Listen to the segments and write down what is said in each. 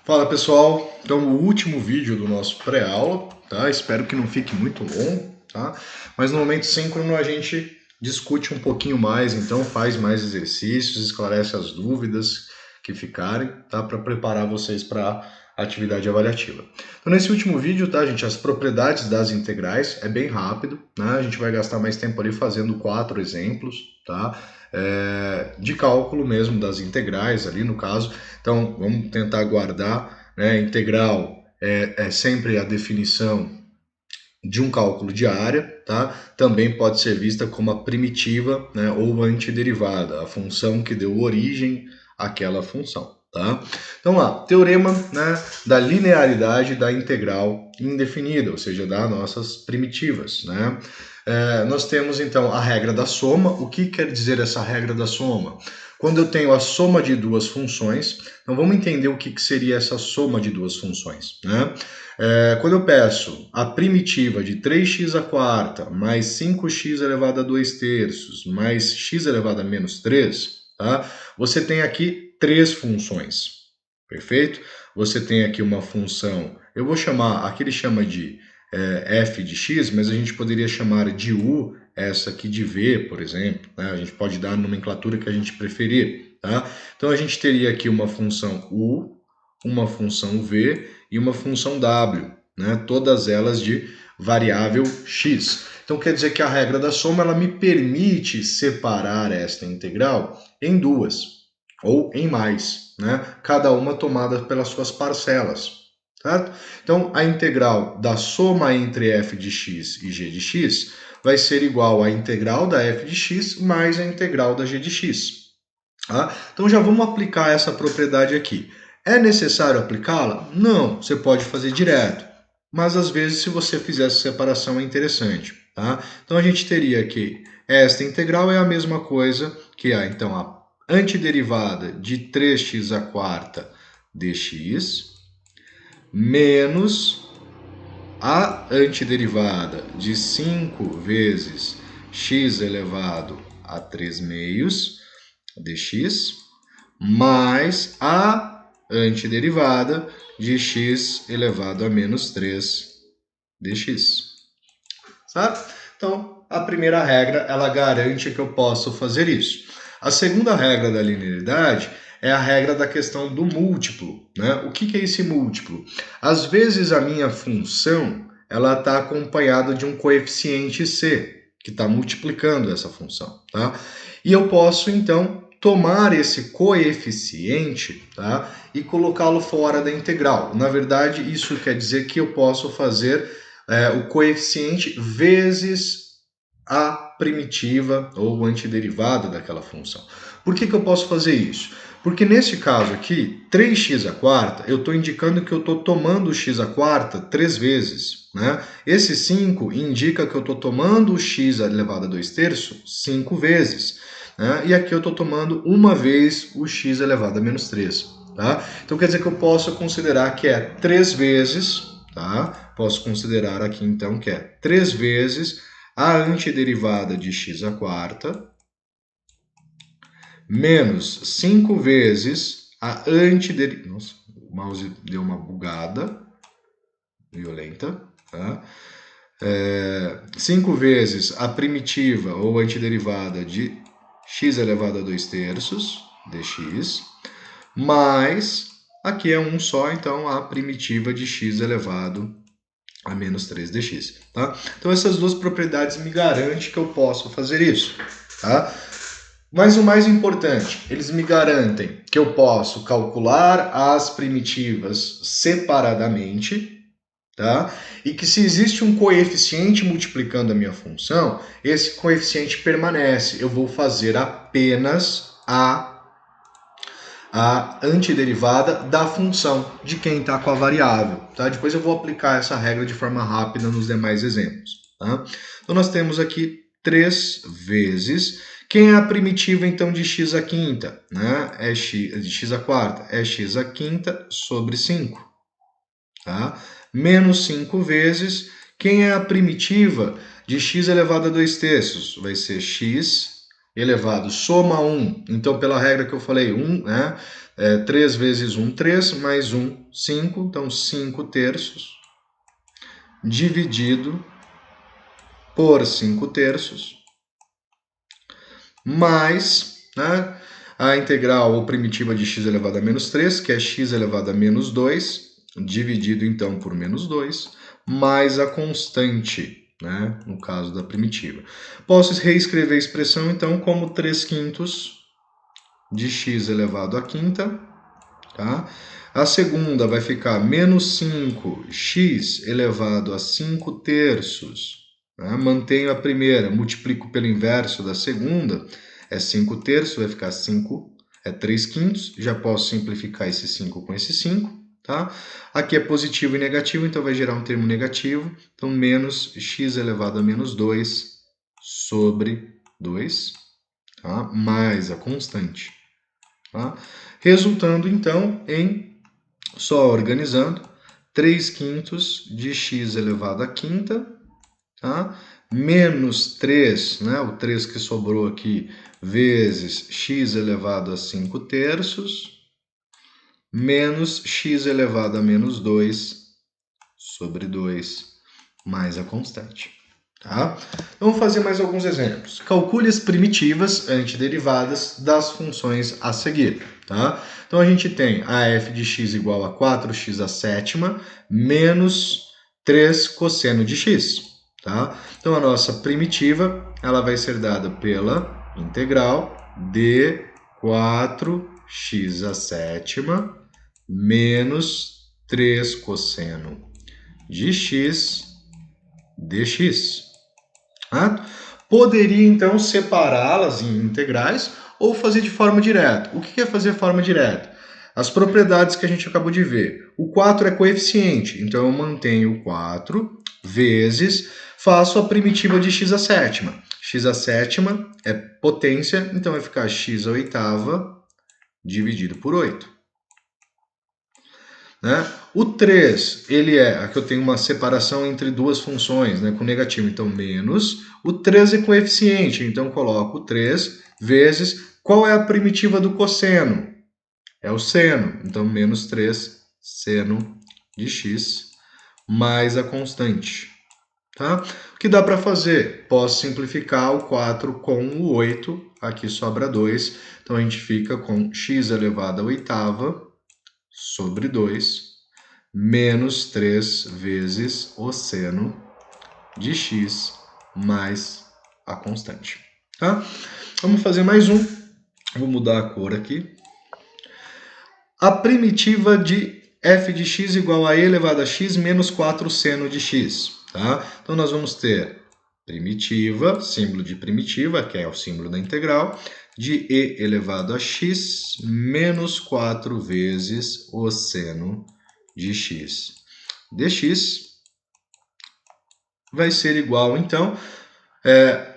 Fala pessoal, então o último vídeo do nosso pré-aula, tá? Espero que não fique muito longo, tá? Mas no momento síncrono a gente discute um pouquinho mais, então faz mais exercícios, esclarece as dúvidas que ficarem, tá? Para preparar vocês para a atividade avaliativa. Então nesse último vídeo, tá, gente, as propriedades das integrais é bem rápido, né? A gente vai gastar mais tempo ali fazendo 4 exemplos, tá? De cálculo mesmo das integrais ali no caso. Então, vamos tentar guardar, né? Integral é sempre a definição de um cálculo de área, tá? Também pode ser vista como a primitiva, né, ou antiderivada, a função que deu origem àquela função, tá? Então lá, teorema, né, da linearidade da integral indefinida, ou seja, das nossas primitivas, né? Nós temos então a regra da soma. O que quer dizer essa regra da soma? Quando eu tenho a soma de duas funções, então vamos entender o que seria essa soma de duas funções, né? Quando eu peço a primitiva de 3x à quarta mais 5x elevado a 2 terços mais x elevado a menos 3, tá? Você tem aqui três funções, perfeito? Você tem aqui uma função, eu vou chamar, aqui ele chama de f de x, mas a gente poderia chamar de u, essa aqui de v, por exemplo, né? A gente pode dar a nomenclatura que a gente preferir, tá? Então a gente teria aqui uma função u, uma função v e uma função w, né? Todas elas de variável x. Então quer dizer que a regra da soma ela me permite separar esta integral em duas ou em mais, né? Cada uma tomada pelas suas parcelas. Certo? Então, a integral da soma entre f de x e g de x vai ser igual à integral da f de x mais a integral da g de x. Tá? Então, já vamos aplicar essa propriedade aqui. É necessário aplicá-la? Não, você pode fazer direto. Mas, às vezes, se você fizer essa separação, é interessante. Tá? Então, a gente teria que esta integral é a mesma coisa que então, a antiderivada de 3x à quarta dx menos a antiderivada de 5 vezes x elevado a 3 meios dx mais a antiderivada de x elevado a menos 3 dx. Certo? Então, a primeira regra, ela garante que eu posso fazer isso. A segunda regra da linearidade é a regra da questão do múltiplo, né? O que é esse múltiplo? Às vezes a minha função ela está acompanhada de um coeficiente c, que está multiplicando essa função, tá? E eu posso, então, tomar esse coeficiente, tá? E colocá-lo fora da integral. Na verdade, isso quer dizer que eu posso fazer o coeficiente vezes a primitiva ou o antiderivado daquela função. Por que eu posso fazer isso? Porque nesse caso aqui, 3x à quarta, eu estou indicando que eu estou tomando o x à quarta 3 vezes. Né? Esse 5 indica que eu estou tomando o x elevado a 2 terços 5 vezes. Né? E aqui eu estou tomando uma vez o x elevado a menos 3. Tá? Então quer dizer que eu posso considerar que é 3 vezes, tá? Posso considerar aqui então que é 3 vezes a antiderivada de x à quarta menos 5 vezes a antiderivada... Nossa, o mouse deu uma bugada violenta. Tá? 5 vezes a primitiva ou antiderivada de x elevado a 2 terços dx, mais, aqui é um só, então a primitiva de x elevado a menos 3 dx. Tá? Então essas duas propriedades me garantem que eu posso fazer isso. Tá? Mas o mais importante, eles me garantem que eu posso calcular as primitivas separadamente, tá? E que se existe um coeficiente multiplicando a minha função, esse coeficiente permanece. Eu vou fazer apenas a antiderivada da função de quem está com a variável. Tá? Depois eu vou aplicar essa regra de forma rápida nos demais exemplos. Tá? Então nós temos aqui 3 vezes. Quem é a primitiva então de x à quinta? Né? É x, de x à quarta. É x à quinta sobre 5. Tá? Menos 5 vezes. Quem é a primitiva de x elevado a 2 terços? Vai ser x elevado, soma 1, então pela regra que eu falei, 1, né? 3 vezes 1, 3, mais 1, 5, então 5 terços, dividido por 5 terços, mais, né, a integral ou primitiva de x elevado a menos 3, que é x elevado a menos 2, dividido então por menos 2, mais a constante, né, no caso da primitiva. Posso reescrever a expressão então como 3/5 de x elevado à quinta, tá? A segunda vai ficar menos 5x elevado a 5 terços. Né? Mantenho a primeira, multiplico pelo inverso da segunda, é 5 terços, vai ficar 5, é 3/5. Já posso simplificar esse 5 com esse 5. Tá? Aqui é positivo e negativo, então vai gerar um termo negativo. Então, menos x elevado a menos 2 sobre 2, tá? Mais a constante. Tá? Resultando, então, em, só organizando, 3/5 de x elevado à quinta, tá? Menos 3, né? O 3 que sobrou aqui, vezes x elevado a 5 terços, menos x elevado a menos 2 sobre 2, mais a constante. Tá? Vamos fazer mais alguns exemplos. Calcule as primitivas antiderivadas das funções a seguir. Tá? Então a gente tem a f de x igual a 4x à sétima menos 3 cosseno de x. Tá? Então a nossa primitiva ela vai ser dada pela integral de 4x à sétima menos 3 cosseno de x dx. Tá? Poderia então separá-las em integrais ou fazer de forma direta. O que é fazer de forma direta? As propriedades que a gente acabou de ver. O 4 é coeficiente, então eu mantenho o 4 vezes, faço a primitiva de x à sétima. X à sétima é potência, então vai ficar x à oitava dividido por 8. Né? O 3, ele aqui eu tenho uma separação entre duas funções, né, com negativo, então menos. O 3 é coeficiente, então coloco 3 vezes, qual é a primitiva do cosseno? É o seno, então menos 3 seno de x mais a constante. Tá? O que dá para fazer? Posso simplificar o 4 com o 8, aqui sobra 2, então a gente fica com x elevado à oitava sobre 2, menos 3 vezes o seno de x mais a constante. Tá? Vamos fazer mais um. Vou mudar a cor aqui. A primitiva de f de x igual a e elevado a x menos 4 seno de x. Tá? Então nós vamos ter primitiva, símbolo de primitiva, que é o símbolo da integral, de e elevado a x menos 4 vezes o seno de x dx vai ser igual, então,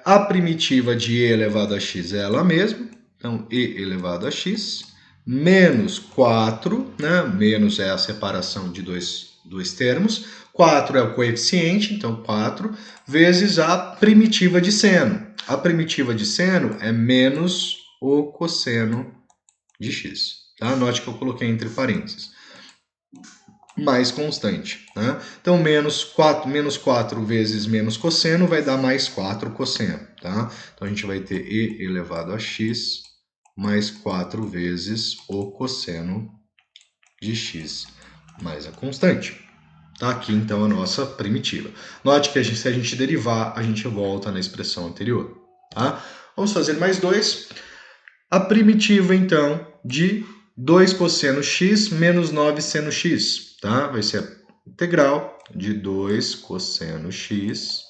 a primitiva de e elevado a x é ela mesma, então e elevado a x, menos 4, né? Menos é a separação de dois termos, 4 é o coeficiente, então 4, vezes a primitiva de seno. A primitiva de seno é menos o cosseno de x. Tá? Note que eu coloquei entre parênteses. Mais constante. Né? Então, menos 4 vezes menos cosseno vai dar mais 4 cosseno. Tá? Então, a gente vai ter e elevado a x mais 4 vezes o cosseno de x mais a constante. Tá aqui, então, a nossa primitiva. Note que se a gente derivar, a gente volta na expressão anterior. Tá? Vamos fazer mais dois. A primitiva, então, de 2 cosseno x menos 9 seno x. Tá? Vai ser a integral de 2 cosseno x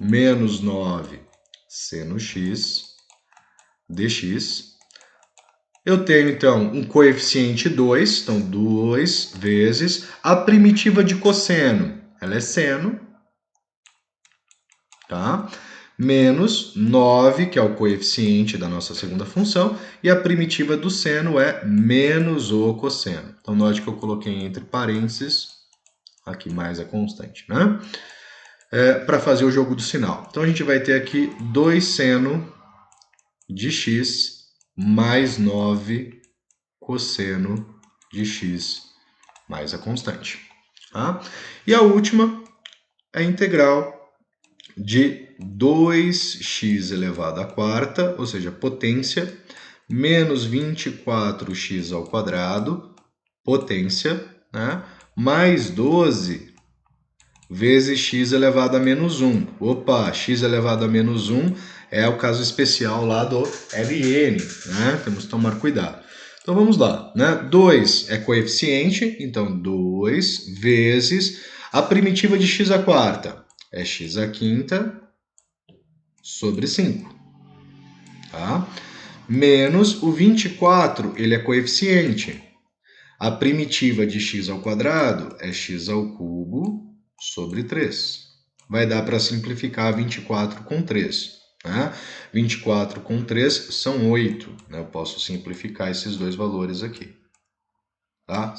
menos 9 seno x dx. Eu tenho, então, um coeficiente 2, então 2 vezes a primitiva de cosseno, ela é seno, tá? Menos 9, que é o coeficiente da nossa segunda função, e a primitiva do seno é menos o cosseno. Então, note que eu coloquei entre parênteses, aqui mais a constante, né? Para fazer o jogo do sinal. Então, a gente vai ter aqui 2 seno de x mais 9 cosseno de x mais a constante. Tá? E a última é a integral de 2x elevado à quarta, ou seja, potência, menos 24x ao quadrado, potência, né? Mais 12 vezes x elevado a menos 1. Opa, x elevado a menos 1 é o caso especial lá do ln, né? Temos que tomar cuidado. Então vamos lá, né? 2 é coeficiente, então 2 vezes a primitiva de x à quarta é x à quinta sobre 5, tá? Menos o 24, ele é coeficiente. A primitiva de x ao quadrado é x ao cubo sobre 3. Vai dar para simplificar 24 com 3. Né? 24 com 3 são 8. Né? Eu posso simplificar esses dois valores aqui. Tá?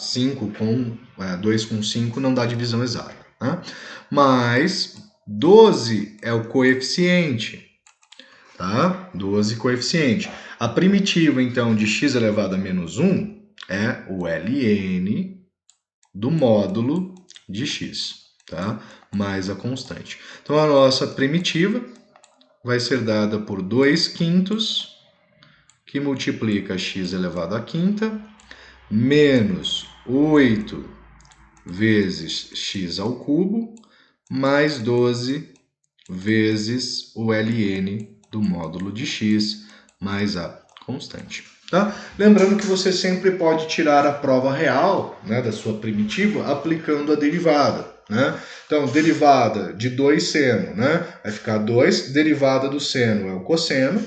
2 com 5 não dá divisão exata. Né? Mas 12 é o coeficiente. Tá? 12 coeficiente. A primitiva, então, de x elevado a menos 1 é o ln do módulo de x, tá? Mais a constante. Então, a nossa primitiva vai ser dada por 2 quintos, que multiplica x elevado à quinta, menos 8 vezes x ao cubo, mais 12 vezes o ln do módulo de x mais a constante. Tá? Lembrando que você sempre pode tirar a prova real, né, da sua primitiva aplicando a derivada. Né? Então, derivada de 2 seno, né, vai ficar 2, derivada do seno é o cosseno,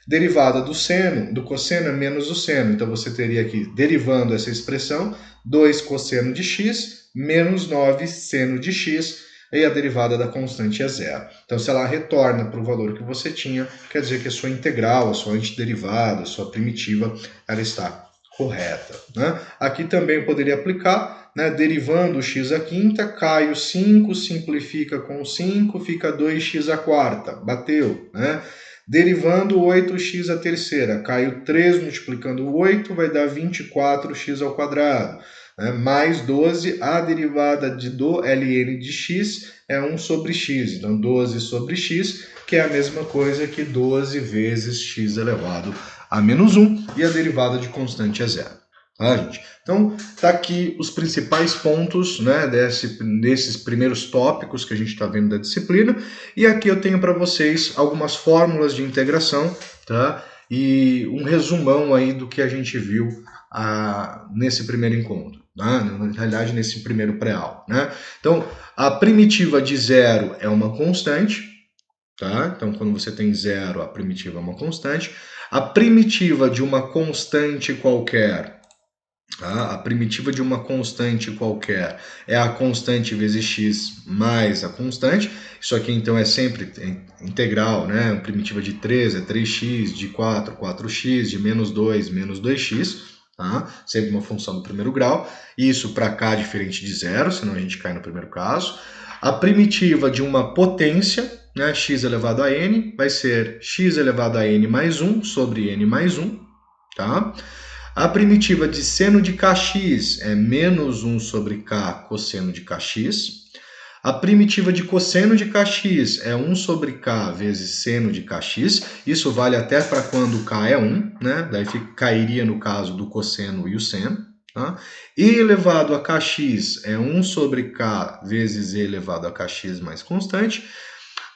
derivada do cosseno é menos o seno. Então, você teria aqui, derivando essa expressão, 2 cosseno de x menos 9 seno de x, e a derivada da constante é zero. Então, se ela retorna para o valor que você tinha, quer dizer que a sua integral, a sua antiderivada, a sua primitiva, ela está correta. Né? Aqui também eu poderia aplicar, né? Derivando x à quinta, cai o 5, simplifica com o 5, fica 2x à quarta, bateu. Né? Derivando 8x à terceira, cai o 3 multiplicando o 8, vai dar 24x ao quadrado. Mais 12, a derivada do ln de x é 1 sobre x. Então, 12 sobre x, que é a mesma coisa que 12 vezes x elevado a menos 1, e a derivada de constante é zero. Tá, gente? Então, tá aqui os principais pontos, né, desses primeiros tópicos que a gente está vendo da disciplina. E aqui eu tenho para vocês algumas fórmulas de integração, tá? E um resumão aí do que a gente viu nesse primeiro encontro. Né? Na realidade, nesse primeiro pré-aula. Né? Então, a primitiva de zero é uma constante. Tá? Então, quando você tem zero, a primitiva é uma constante. A primitiva de uma constante qualquer, tá? A primitiva de uma constante qualquer é a constante vezes x mais a constante. Isso aqui, então, é sempre integral, né? A primitiva de 3 é 3x, de 4, 4x, de menos 2, menos 2x. Tá? Sempre uma função do primeiro grau. Isso para cá é diferente de zero, senão a gente cai no primeiro caso. A primitiva de uma potência, né, x elevado a n, vai ser x elevado a n mais 1 sobre n mais 1. Tá? A primitiva de seno de kx é menos 1 sobre k cosseno de kx. A primitiva de cosseno de kx é 1 sobre k vezes seno de kx. Isso vale até para quando k é 1, né? Daí cairia no caso do cosseno e o seno. Tá? E elevado a kx é 1 sobre k vezes e elevado a kx mais constante.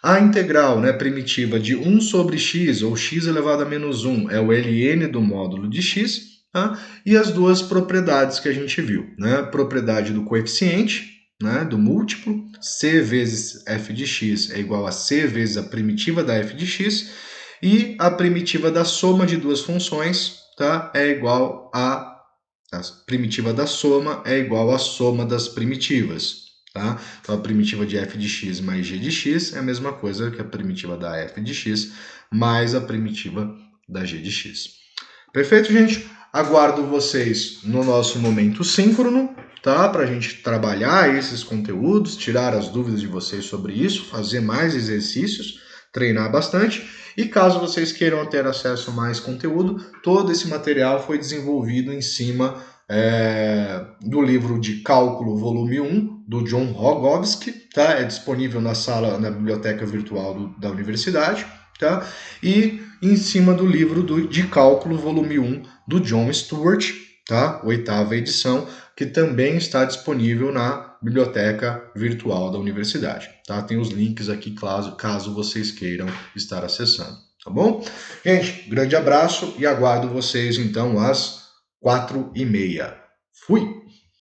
A integral, né, primitiva de 1 sobre x, ou x elevado a menos 1, é o ln do módulo de x. Tá? E as duas propriedades que a gente viu. Né? Propriedade do coeficiente, né, do múltiplo, c vezes f de x é igual a c vezes a primitiva da f de x, e a primitiva da soma de duas funções, tá, é igual a primitiva da soma é igual à soma das primitivas. Tá? Então, a primitiva de f de x mais g de x é a mesma coisa que a primitiva da f de x mais a primitiva da g de x. Perfeito, gente? Aguardo vocês no nosso momento síncrono, tá? Para a gente trabalhar esses conteúdos, tirar as dúvidas de vocês sobre isso, fazer mais exercícios, treinar bastante. E caso vocês queiram ter acesso a mais conteúdo, todo esse material foi desenvolvido em cima do livro de Cálculo, volume 1, do John Rogowski, tá? É disponível na biblioteca virtual da universidade, tá? E em cima do livro de Cálculo, volume 1, do John Stewart, tá? 8ª edição, que também está disponível na biblioteca virtual da universidade, tá? Tem os links aqui, caso vocês queiram estar acessando, tá bom? Gente, grande abraço e aguardo vocês então às 4h30. Fui!